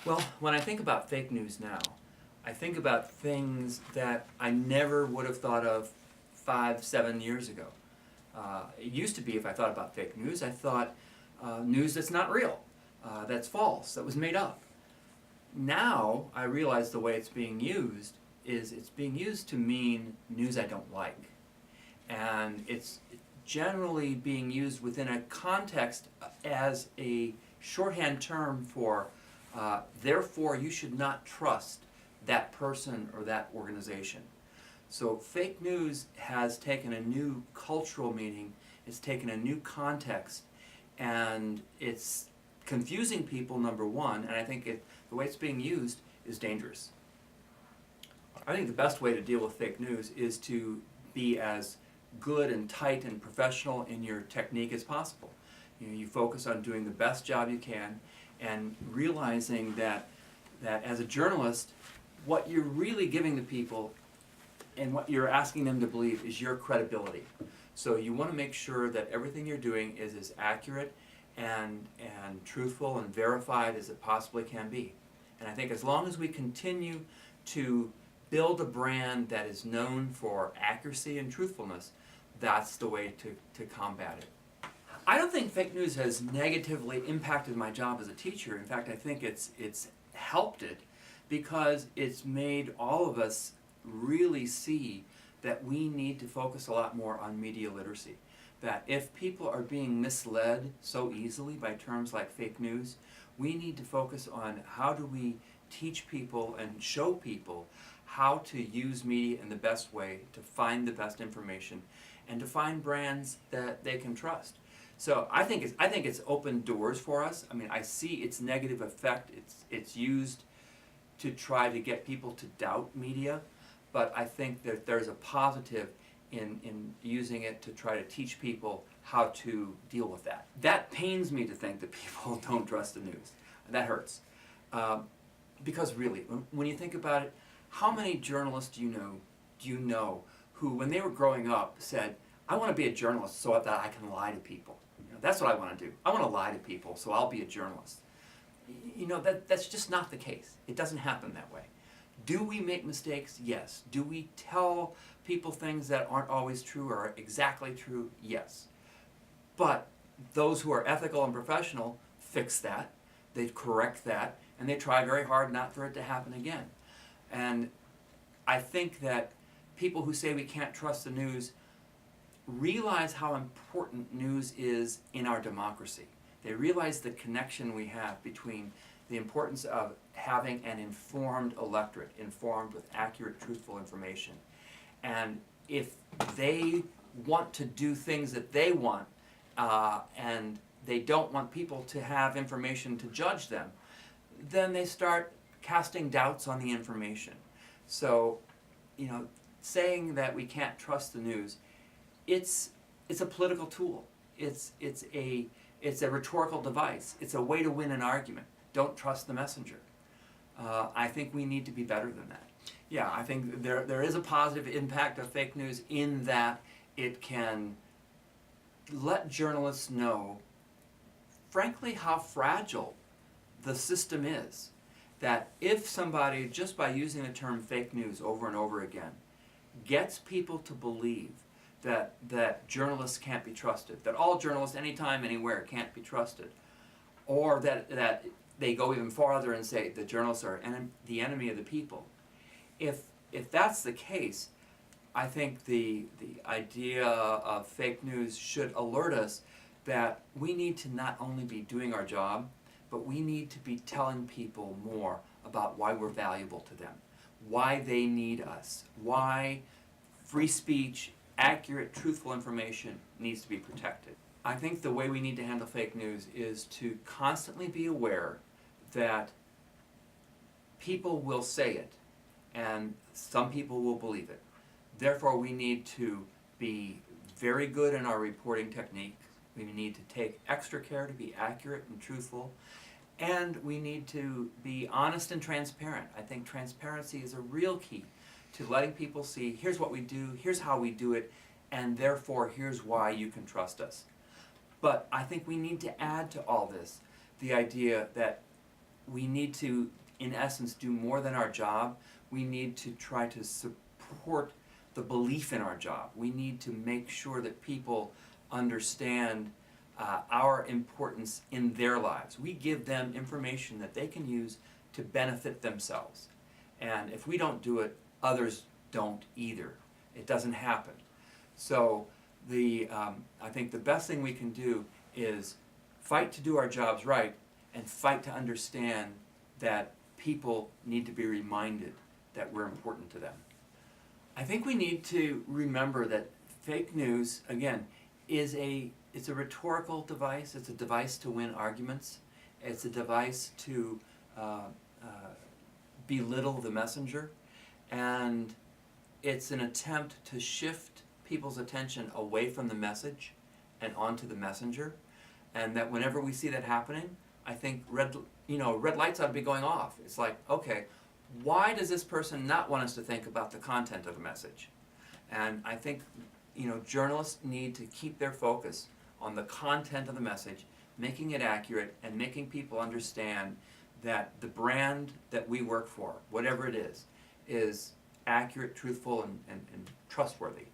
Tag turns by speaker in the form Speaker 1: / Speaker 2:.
Speaker 1: Well, when I think about fake news now, I think about things that I never would have thought of 5, 7 years ago. It used to be if I thought about fake news, I thought news that's not real, that's false, that was made up. Now I realize the way it's being used is it's being used to mean news I don't like. And it's generally being used within a context as a shorthand term for therefore you should not trust that person or that organization. So fake news has taken a new cultural meaning, it's taken a new context, and it's confusing people, number one, and I think the way it's being used is dangerous. I think the best way to deal with fake news is to be as good and tight and professional in your technique as possible. You focus on doing the best job you can and realizing that as a journalist, what you're really giving the people and what you're asking them to believe is your credibility. So you want to make sure that everything you're doing is as accurate and truthful and verified as it possibly can be. And I think as long as we continue to build a brand that is known for accuracy and truthfulness, that's the way to combat it. I don't think fake news has negatively impacted my job as a teacher. In fact, I think it's helped it because it's made all of us really see that we need to focus a lot more on media literacy. That if people are being misled so easily by terms like fake news, we need to focus on how do we teach people and show people how to use media in the best way to find the best information and to find brands that they can trust. So I think it's opened doors for us. I mean, I see its negative effect. It's used to try to get people to doubt media, but I think that there's a positive in using it to try to teach people how to deal with that. That pains me to think that people don't trust the news. That hurts. Because really, when you think about it, how many journalists do you know who, when they were growing up, said, I want to be a journalist so that I can lie to people. That's what I want to do. I want to lie to people, so I'll be a journalist. That's just not the case. It doesn't happen that way. Do we make mistakes? Yes. Do we tell people things that aren't always true or are exactly true? Yes. But those who are ethical and professional fix that, they correct that, and they try very hard not for it to happen again. And I think that people who say we can't trust the news realize how important news is in our democracy. They realize the connection we have between the importance of having an informed electorate, informed with accurate, truthful information. And if they want to do things that they want, and they don't want people to have information to judge them, then they start casting doubts on the information. So, saying that we can't trust the news, it's a political tool. It's a rhetorical device. It's a way to win an argument. Don't trust the messenger. I think we need to be better than that. Yeah, I think there is a positive impact of fake news in that it can let journalists know, frankly, how fragile the system is. That if somebody, just by using the term fake news over and over again, gets people to believe that journalists can't be trusted, that all journalists anytime, anywhere can't be trusted, or that they go even farther and say the journalists are the enemy of the people. If that's the case, I think the idea of fake news should alert us that we need to not only be doing our job, but we need to be telling people more about why we're valuable to them, why they need us, why free speech, accurate, truthful information needs to be protected. I think the way we need to handle fake news is to constantly be aware that people will say it, and some people will believe it. Therefore, we need to be very good in our reporting technique. We need to take extra care to be accurate and truthful. And we need to be honest and transparent. I think transparency is a real key to letting people see, here's what we do, here's how we do it, and therefore here's why you can trust us. But I think we need to add to all this the idea that we need to, in essence, do more than our job. We need to try to support the belief in our job. We need to make sure that people understand our importance in their lives. We give them information that they can use to benefit themselves. And if we don't do it, others don't either. It doesn't happen. So I think the best thing we can do is fight to do our jobs right and fight to understand that people need to be reminded that we're important to them. I think we need to remember that fake news, again, it's a rhetorical device. It's a device to win arguments. It's a device to belittle the messenger. And it's an attempt to shift people's attention away from the message and onto the messenger. And that whenever we see that happening, I think red lights ought to be going off. It's like, okay, why does this person not want us to think about the content of the message? And I think journalists need to keep their focus on the content of the message, making it accurate, and making people understand that the brand that we work for, whatever it is accurate, truthful, and trustworthy.